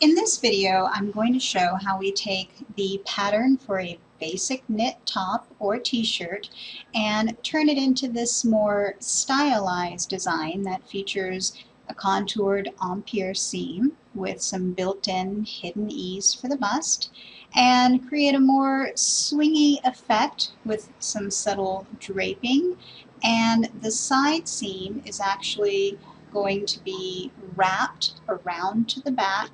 In this video, I'm going to show how we take the pattern for a basic knit top or t-shirt and turn it into this more stylized design that features a contoured empire seam with some built-in hidden ease for the bust, and create a more swingy effect with some subtle draping. And the side seam is actually going to be wrapped around to the back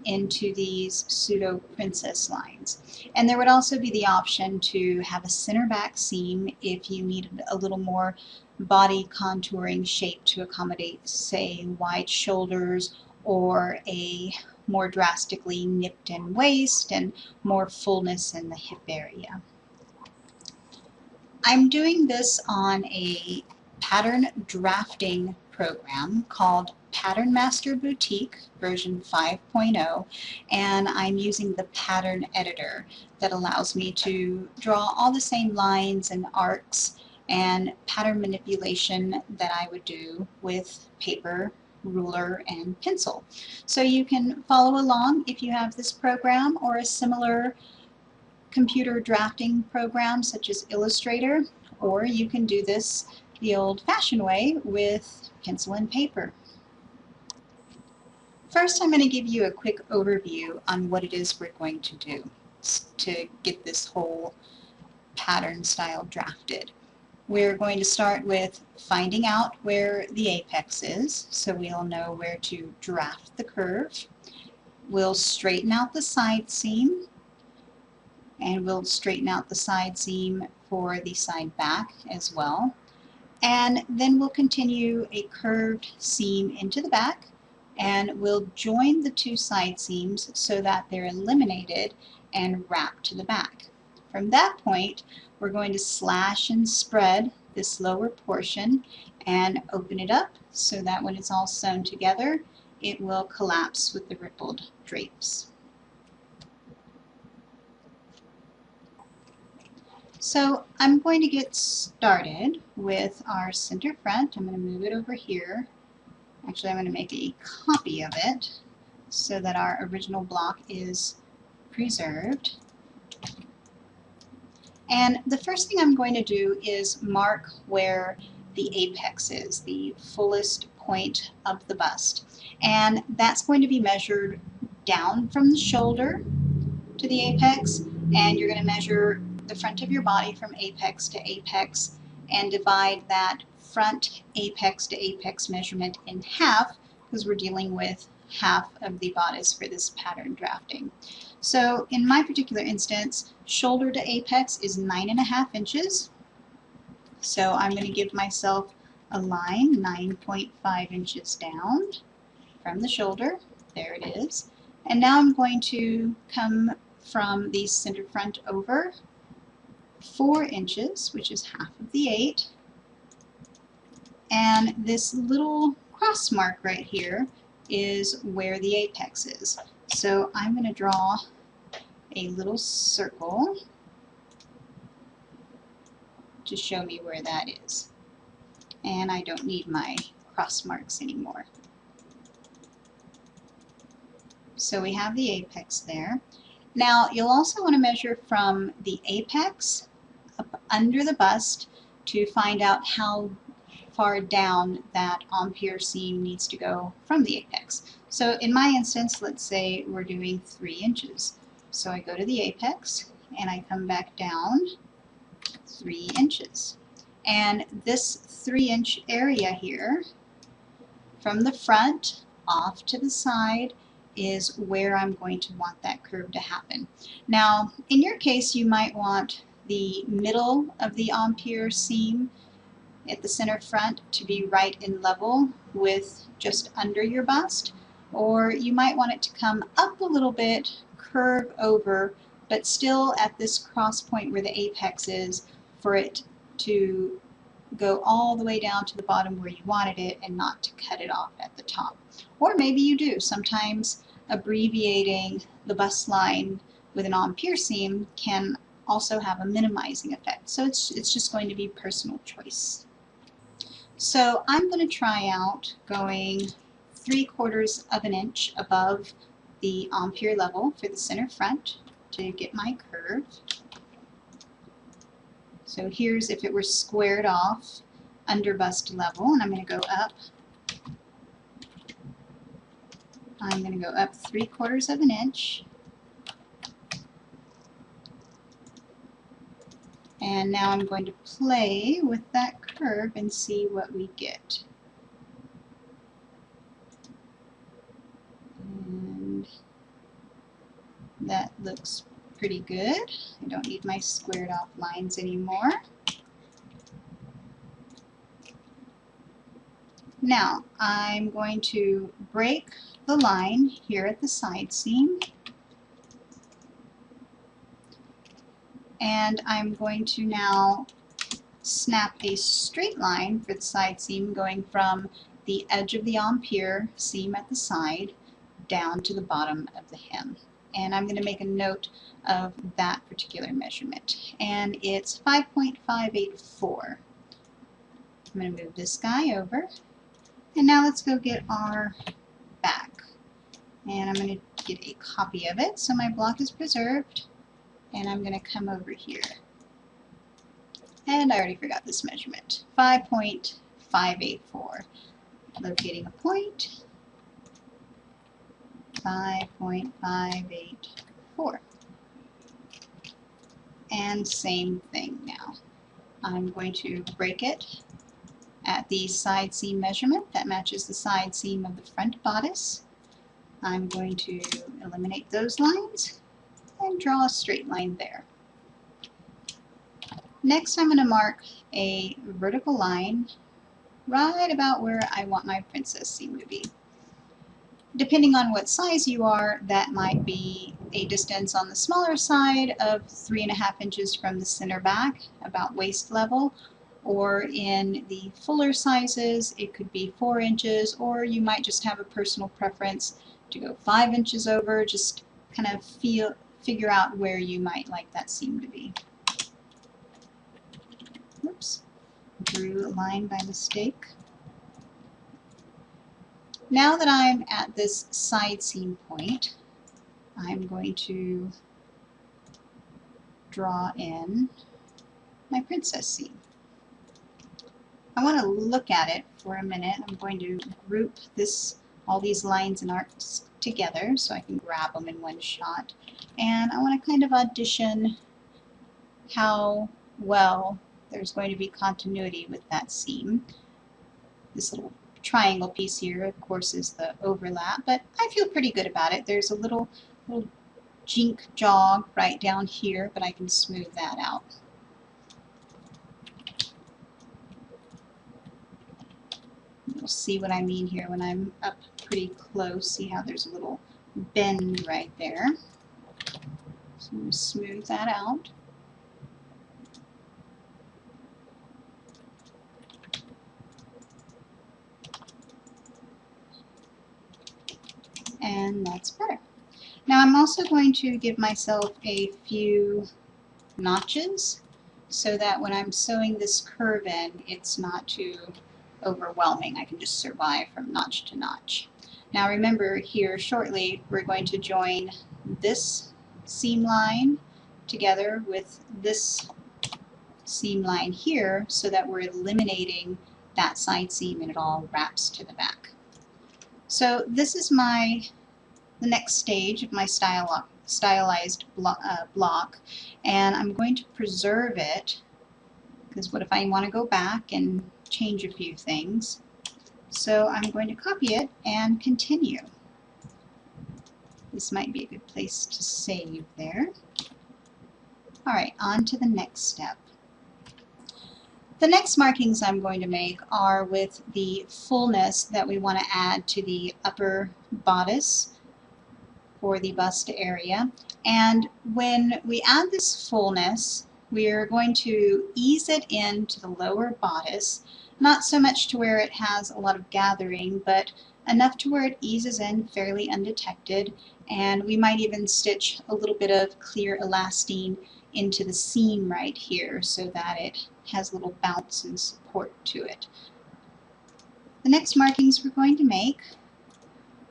into these pseudo princess lines. And there would also be the option to have a center back seam if you needed a little more body contouring shape to accommodate, say, wide shoulders or a more drastically nipped in waist and more fullness in the hip area. I'm doing this on a pattern drafting program called PatternMaster Boutique version 5.0, and I'm using the pattern editor that allows me to draw all the same lines and arcs and pattern manipulation that I would do with paper, ruler, and pencil. So you can follow along if you have this program or a similar computer drafting program such as Illustrator, or you can do this the old-fashioned way with pencil and paper. First, I'm going to give you a quick overview on what it is we're going to do to get this whole pattern style drafted. We're going to start with finding out where the apex is, so we'll know where to draft the curve. We'll straighten out the side seam, and we'll straighten out the side seam for the side back as well. And then we'll continue a curved seam into the back, and we'll join the two side seams so that they're eliminated and wrapped to the back. From that point, we're going to slash and spread this lower portion and open it up so that when it's all sewn together, it will collapse with the rippled drapes. So I'm going to get started with our center front. I'm going to move it over here. Actually, I'm going to make a copy of it so that our original block is preserved. And the first thing I'm going to do is mark where the apex is, the fullest point of the bust. And that's going to be measured down from the shoulder to the apex, and you're going to measure the front of your body from apex to apex and divide that front apex to apex measurement in half, because we're dealing with half of the bodice for this pattern drafting. So in my particular instance, shoulder to apex is 9.5 inches. So I'm going to give myself a line 9.5 inches down from the shoulder. There it is. And now I'm going to come from the center front over 4 inches, which is half of the 8. And this little cross mark right here is where the apex is. So I'm going to draw a little circle to show me where that is. And I don't need my cross marks anymore. So we have the apex there. Now you'll also want to measure from the apex up under the bust to find out how far down that empire seam needs to go from the apex. So in my instance, let's say we're doing 3 inches. So I go to the apex and I come back down 3 inches. And this 3-inch area here, from the front off to the side, is where I'm going to want that curve to happen. Now, in your case, you might want the middle of the empire seam at the center front to be right in level with just under your bust, or you might want it to come up a little bit, curve over, but still at this cross point where the apex is, for it to go all the way down to the bottom where you wanted it and not to cut it off at the top. Or maybe you do. Sometimes abbreviating the bust line with an empire seam can also have a minimizing effect. So it's just going to be personal choice. So I'm going to try out going 3/4 of an inch above the empire level for the center front to get my curve. So here's if it were squared off underbust level, and I'm going to go up. I'm going to go up 3/4 of an inch. And now I'm going to play with that curve and see what we get. And that looks pretty good. I don't need my squared off lines anymore. Now I'm going to break the line here at the side seam, and I'm going to now snap a straight line for the side seam going from the edge of the empire seam at the side down to the bottom of the hem. And I'm going to make a note of that particular measurement, and it's 5.584. I'm going to move this guy over, and now let's go get our back. And I'm going to get a copy of it so my block is preserved, and I'm going to come over here. And I already forgot this measurement, 5.584. Locating a point, 5.584. And same thing now. I'm going to break it at the side seam measurement that matches the side seam of the front bodice. I'm going to eliminate those lines and draw a straight line there. Next, I'm going to mark a vertical line right about where I want my princess seam to be. Depending on what size you are, that might be a distance on the smaller side of 3.5 inches from the center back, about waist level, or in the fuller sizes, it could be 4 inches, or you might just have a personal preference to go 5 inches over. Just kind of figure out where you might like that seam to be. Oops, drew a line by mistake. Now that I'm at this side seam point, I'm going to draw in my princess seam. I want to look at it for a minute. I'm going to group all these lines and arcs together so I can grab them in one shot. And I want to kind of audition how well there's going to be continuity with that seam. This little triangle piece here, of course, is the overlap, but I feel pretty good about it. There's a little jink jog right down here, but I can smooth that out. You'll see what I mean here when I'm up pretty close. See how there's a little bend right there. So I'm going to smooth that out. And that's better. Now I'm also going to give myself a few notches so that when I'm sewing this curve in, it's not too overwhelming. I can just survive from notch to notch. Now remember, here shortly we're going to join this seam line together with this seam line here so that we're eliminating that side seam and it all wraps to the back. So this is the next stage of my stylized block, and I'm going to preserve it because what if I want to go back and change a few things? So I'm going to copy it and continue. This might be a good place to save there. Alright, on to the next step. The next markings I'm going to make are with the fullness that we want to add to the upper bodice for the bust area. And when we add this fullness, we're going to ease it into the lower bodice, not so much to where it has a lot of gathering, but enough to where it eases in fairly undetected, and we might even stitch a little bit of clear elastane into the seam right here so that it has a little bounce and support to it. The next markings we're going to make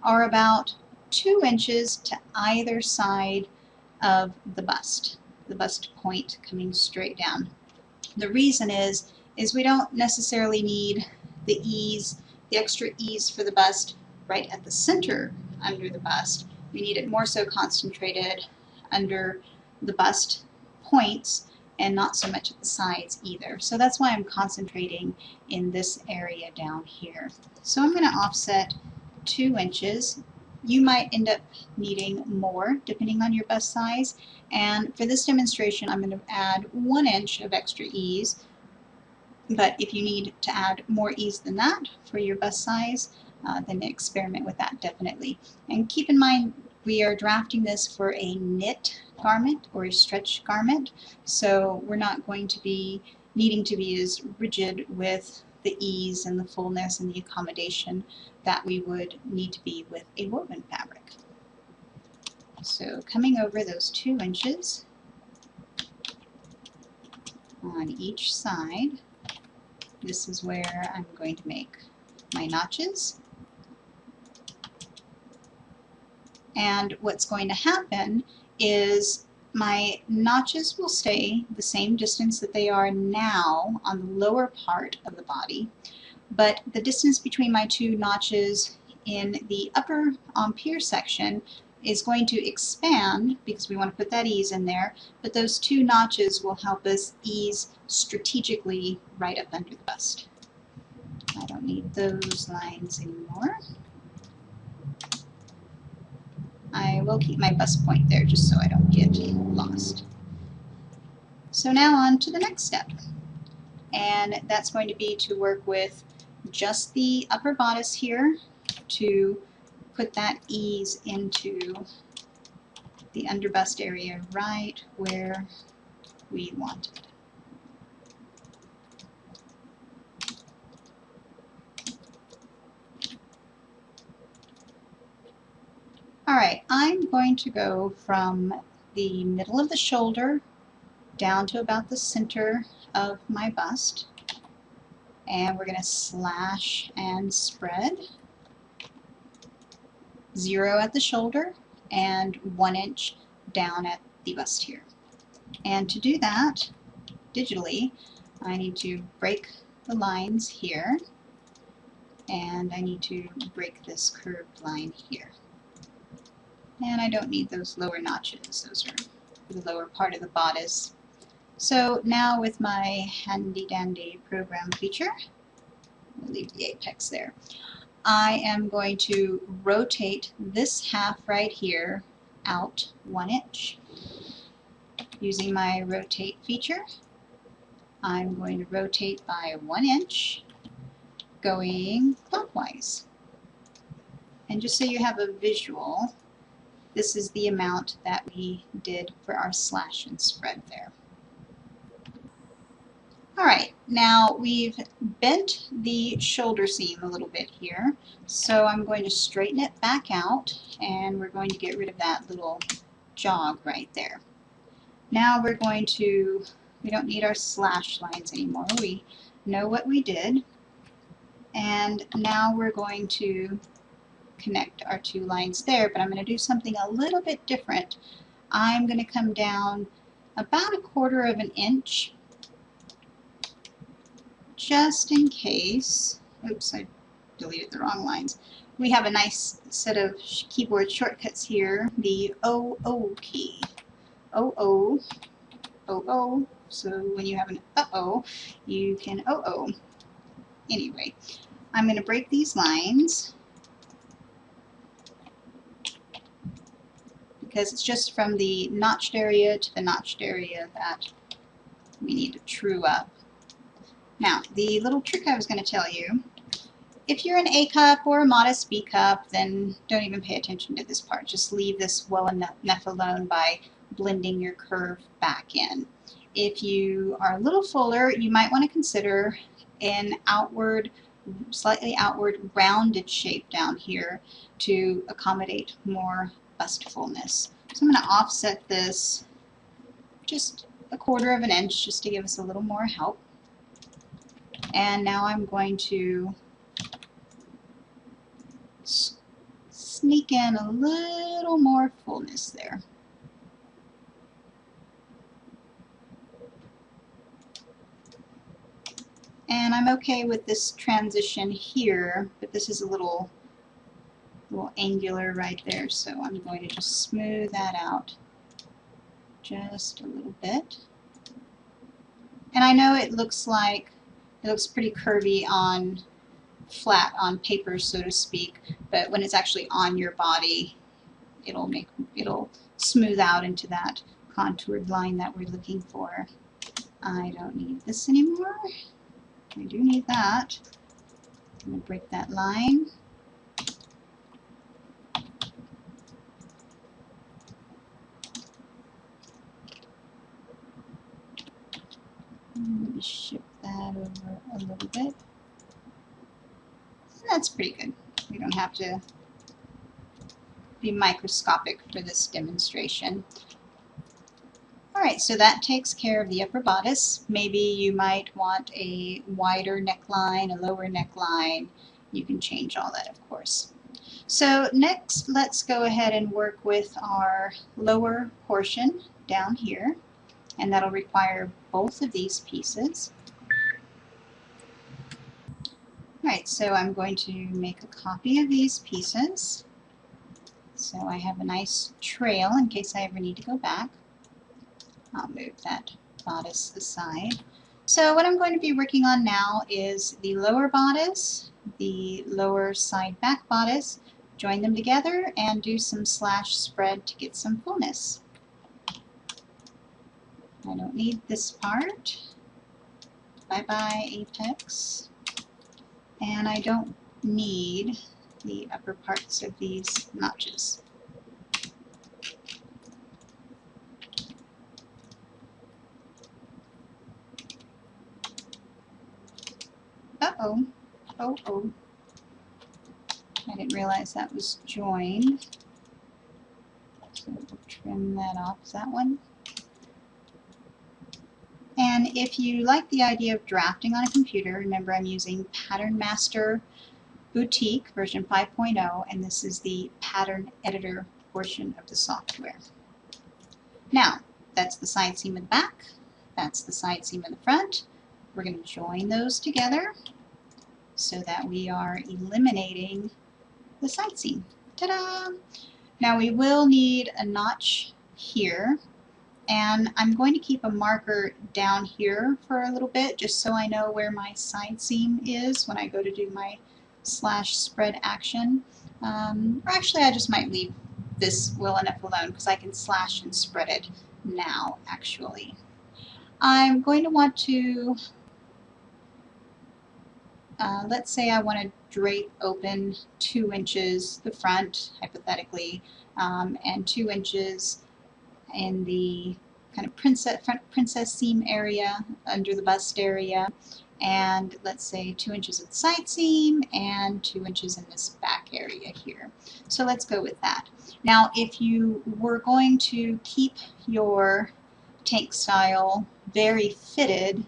are about 2 inches to either side of the bust point coming straight down. The reason is we don't necessarily need the extra ease for the bust right at the center under the bust. We need it more so concentrated under the bust points and not so much at the sides either. So that's why I'm concentrating in this area down here. So I'm going to offset 2 inches. You might end up needing more depending on your bust size, and for this demonstration I'm going to add 1 inch of extra ease, but if you need to add more ease than that for your bust size, then experiment with that definitely. And keep in mind we are drafting this for a knit garment or a stretch garment, so we're not going to be needing to be as rigid with the ease and the fullness and the accommodation that we would need to be with a woven fabric. So coming over those 2 inches on each side, this is where I'm going to make my notches. And what's going to happen is my notches will stay the same distance that they are now on the lower part of the body, but the distance between my 2 notches in the upper pier section is going to expand because we want to put that ease in there, but those 2 notches will help us ease strategically right up under the bust. I don't need those lines anymore. I will keep my bust point there just so I don't get lost. So now on to the next step, and that's going to be to work with just the upper bodice here to put that ease into the underbust area right where we want it. Alright, I'm going to go from the middle of the shoulder down to about the center of my bust, and we're going to slash and spread. 0 at the shoulder and 1 inch down at the bust here. And to do that digitally, I need to break the lines here, and I need to break this curved line here. And I don't need those lower notches, those are for the lower part of the bodice. So now with my handy dandy program feature, we'll leave the apex there, I am going to rotate this half right here out 1 inch. Using my rotate feature, I'm going to rotate by 1 inch going clockwise. And just so you have a visual, this is the amount that we did for our slash and spread there. Alright, now we've bent the shoulder seam a little bit here, so I'm going to straighten it back out, and we're going to get rid of that little jog right there. Now we're going to, we don't need our slash lines anymore, we know what we did, and now we're going to connect our 2 lines there, but I'm going to do something a little bit different. I'm going to come down about 1/4 of an inch just in case. Oops, I deleted the wrong lines. We have a nice set of keyboard shortcuts here, the OO key. OO, OO, so when you have an uh-oh, you can OO. Anyway, I'm going to break these lines because it's just from the notched area to the notched area that we need to true up. Now, the little trick I was going to tell you, if you're an A cup or a modest B cup, then don't even pay attention to this part. Just leave this well enough alone by blending your curve back in. If you are a little fuller, you might want to consider an outward, slightly outward rounded shape down here to accommodate more bust fullness. So I'm going to offset this just 1/4 of an inch just to give us a little more help. And now I'm going to sneak in a little more fullness there. And I'm okay with this transition here, but this is a little angular right there, so I'm going to just smooth that out just a little bit. And I know it looks pretty curvy on flat on paper, so to speak, but when it's actually on your body, it'll smooth out into that contoured line that we're looking for. I don't need this anymore. I do need that. I'm going to break that line. Let me shift that over a little bit. That's pretty good. We don't have to be microscopic for this demonstration. Alright, so that takes care of the upper bodice. Maybe you might want a wider neckline, a lower neckline. You can change all that, of course. So next, let's go ahead and work with our lower portion down here, and that'll require both of these pieces. Alright, so I'm going to make a copy of these pieces so I have a nice trail in case I ever need to go back. I'll move that bodice aside. So what I'm going to be working on now is the lower bodice, the lower side back bodice, join them together and do some slash spread to get some fullness. I don't need this part. Bye-bye apex. And I don't need the upper parts of these notches. Uh-oh. Oh. I didn't realize that was joined. So we'll trim that off. Is that one? And if you like the idea of drafting on a computer, remember I'm using PatternMaster Boutique version 5.0, and this is the pattern editor portion of the software. Now, that's the side seam in the back. That's the side seam in the front. We're going to join those together so that we are eliminating the side seam. Ta-da! Now we will need a notch here, and I'm going to keep a marker down here for a little bit just so I know where my side seam is when I go to do my slash spread action. Or actually I just might leave this well enough alone because I can slash and spread it now actually. I'm going to want to let's say I want to drape open 2 inches the front, hypothetically, and 2 inches in the kind of front princess seam area, under the bust area, and let's say 2 inches at the side seam and 2 inches in this back area here. So let's go with that. Now, if you were going to keep your tank style very fitted,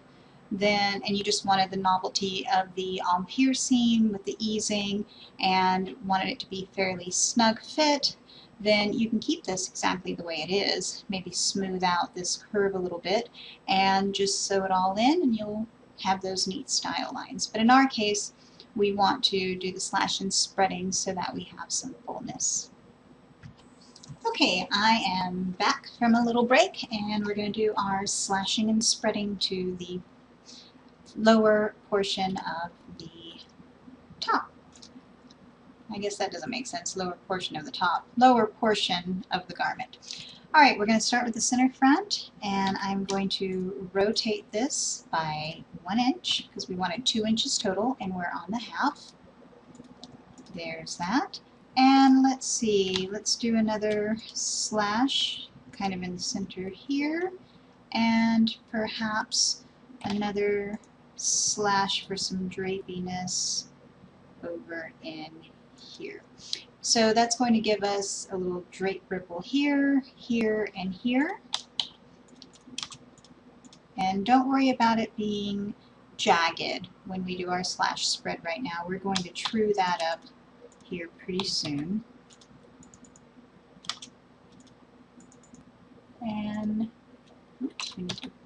then, and you just wanted the novelty of the empire seam with the easing and wanted it to be fairly snug fit, then you can keep this exactly the way it is. Maybe smooth out this curve a little bit and just sew it all in and you'll have those neat style lines. But in our case, we want to do the slash and spreading so that we have some fullness. Okay, I am back from a little break and we're going to do our slashing and spreading to the lower portion of the top. I guess that doesn't make sense, lower portion of the top, lower portion of the garment. Alright, we're going to start with the center front, and I'm going to rotate this by 1 inch because we wanted 2 inches total and we're on the half. There's that. And let's see, let's do another slash kind of in the center here, and perhaps another slash for some drapiness over in here. So that's going to give us a little drape ripple here, here, and here. And don't worry about it being jagged when we do our slash spread right now. We're going to true that up here pretty soon.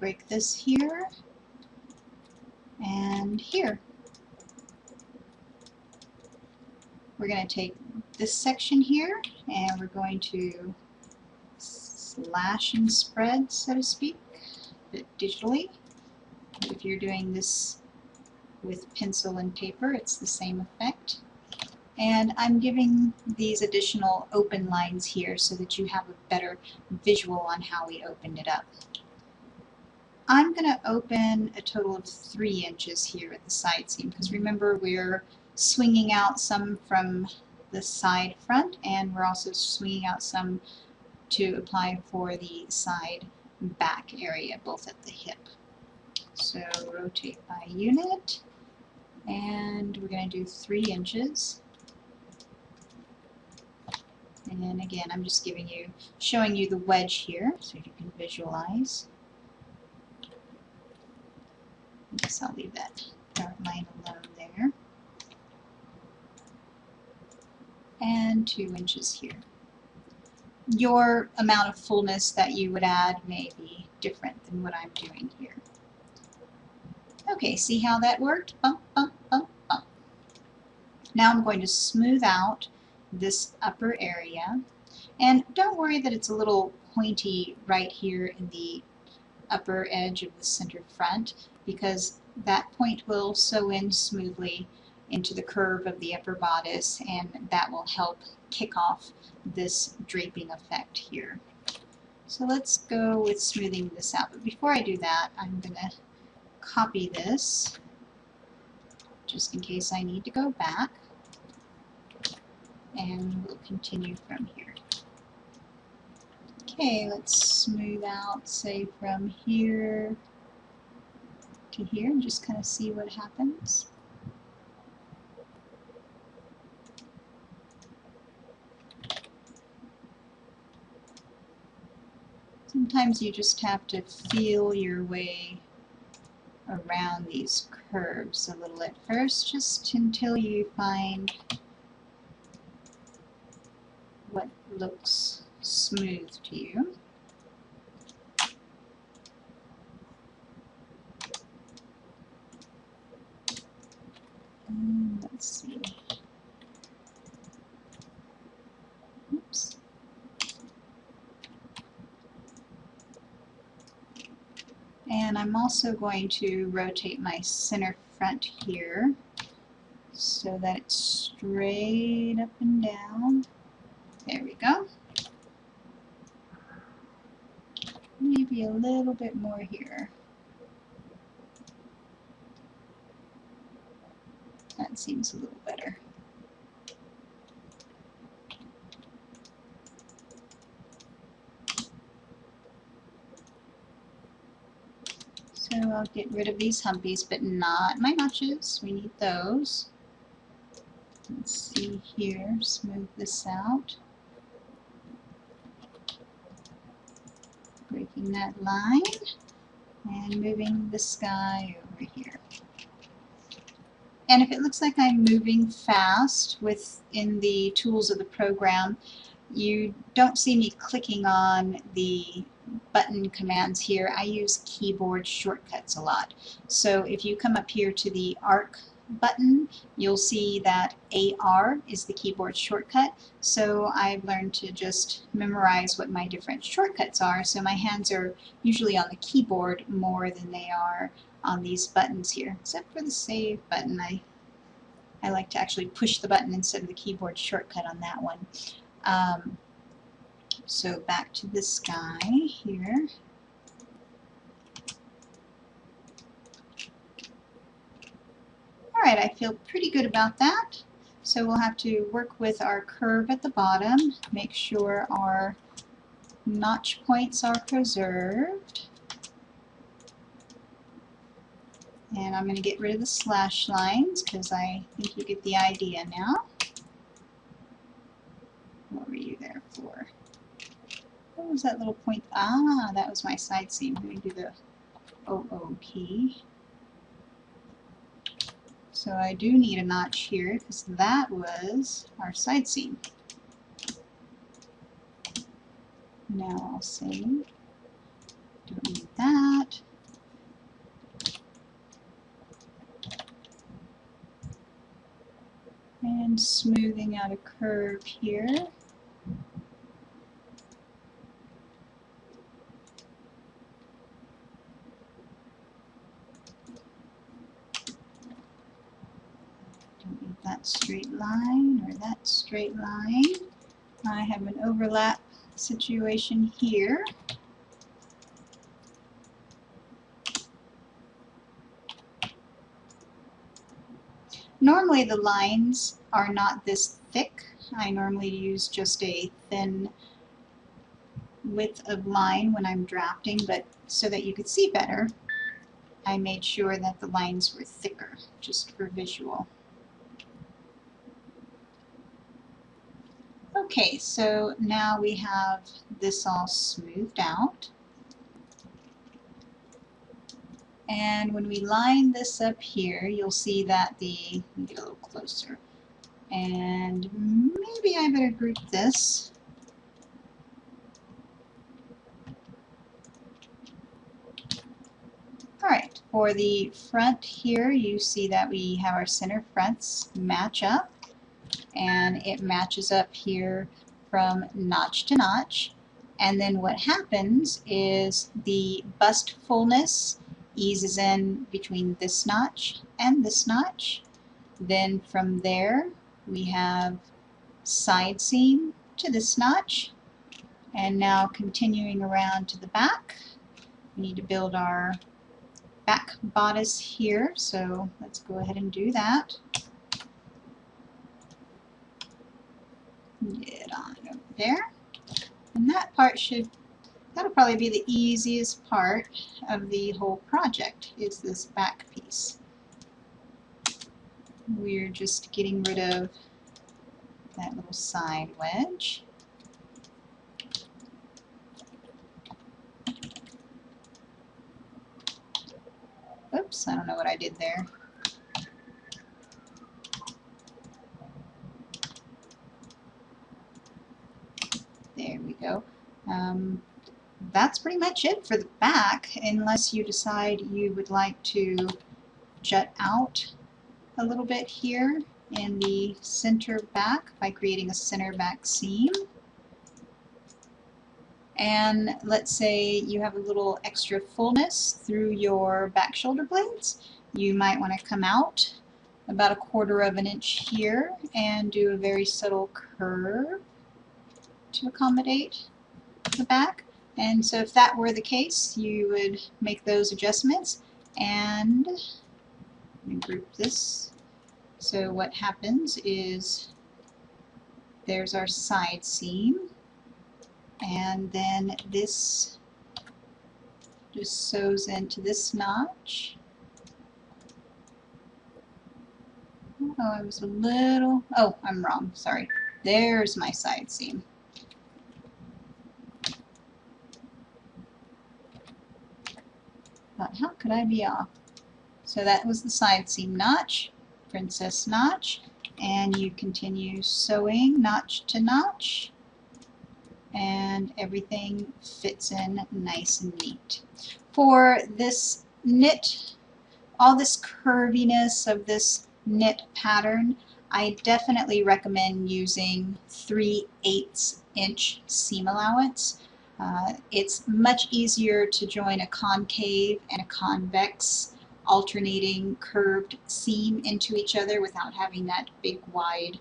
break this here and here. We're going to take this section here and we're going to slash and spread, so to speak, digitally. But if you're doing this with pencil and paper, it's the same effect. And I'm giving these additional open lines here so that you have a better visual on how we opened it up. I'm going to open a total of 3 inches here at the side seam, because remember we're swinging out some from the side front, and we're also swinging out some to apply for the side back area, both at the hip. So rotate by unit, and we're going to do 3 inches. And again, I'm just showing you the wedge here, so you can visualize. I guess I'll leave that dark line alone there. And 2 inches here. Your amount of fullness that you would add may be different than what I'm doing here. Okay, see how that worked? Bump, bump, bump, bump. Now I'm going to smooth out this upper area. And don't worry that it's a little pointy right here in the upper edge of the center front, because that point will sew in smoothly into the curve of the upper bodice, and that will help kick off this draping effect here. So let's go with smoothing this out. But before I do that, I'm going to copy this just in case I need to go back, and we'll continue from here. Okay, let's smooth out, say from here to here, and just kind of see what happens. Sometimes you just have to feel your way around these curves a little at first, just until you find what looks smooth to you. Let's see. Oops. And I'm also going to rotate my center front here so that it's straight up and down. There we go. Maybe a little bit more here. That seems a little better. So I'll get rid of these humpies, but not my notches. We need those. Let's see here, smooth this out. Breaking that line and moving this guy over here. And if it looks like I'm moving fast within the tools of the program, you don't see me clicking on the button commands here. I use keyboard shortcuts a lot. So if you come up here to the arc button, you'll see that AR is the keyboard shortcut. So I've learned to just memorize what my different shortcuts are. So my hands are usually on the keyboard more than they are on these buttons here, except for the save button. I like to actually push the button instead of the keyboard shortcut on that one. So back to this guy here. Alright, I feel pretty good about that. So we'll have to work with our curve at the bottom, make sure our notch points are preserved. And I'm going to get rid of the slash lines because I think you get the idea now. What were you there for? What was that little point? Ah, that was my side seam. I'm going to do the OO key. So I do need a notch here because that was our side seam. Now I'll save. Don't need that. smoothing out a curve here. Don't need that straight line or that straight line. I have an overlap situation here. Normally the lines are not this thick. I normally use just a thin width of line when I'm drafting, but so that you could see better, I made sure that the lines were thicker, just for visual. Okay, so now we have this all smoothed out. And when we line this up here, you'll see that let me get a little closer. And maybe I better group this. Alright, for the front here, you see that we have our center fronts match up. And it matches up here from notch to notch. And then what happens is the bust fullness eases in between this notch and this notch. Then from there we have side seam to this notch, and now continuing around to the back, we need to build our back bodice here, so let's go ahead and do that. Get on over there, and that part that'll probably be the easiest part of the whole project, is this back piece. We're just getting rid of that little side wedge. Oops, I don't know what I did there. There we go. That's pretty much it for the back, unless you decide you would like to jut out a little bit here in the center back by creating a center back seam. And let's say you have a little extra fullness through your back shoulder blades. You might want to come out about 1/4 of an inch here and do a very subtle curve to accommodate the back. And so if that were the case, you would make those adjustments. And let me group this. So what happens is there's our side seam, and then this just sews into this notch. Oh, I was a little, oh, I'm wrong, sorry. There's my side seam. But how could I be off? So that was the side seam notch, princess notch, and you continue sewing notch to notch, and everything fits in nice and neat. For this knit, all this curviness of this knit pattern, I definitely recommend using 3/8 inch seam allowance. It's much easier to join a concave and a convex alternating curved seam into each other without having that big wide,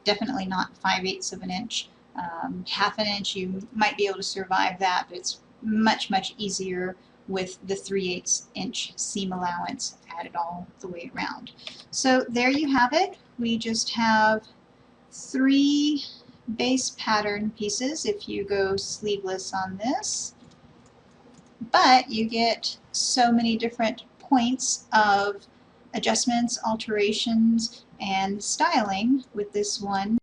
definitely not 5/8 of an inch. 1/2 an inch, you might be able to survive that, but it's much, much easier with the 3/8 inch seam allowance added all the way around. So there you have it. We just have 3 base pattern pieces if you go sleeveless on this, but you get so many different points of adjustments, alterations, and styling with this one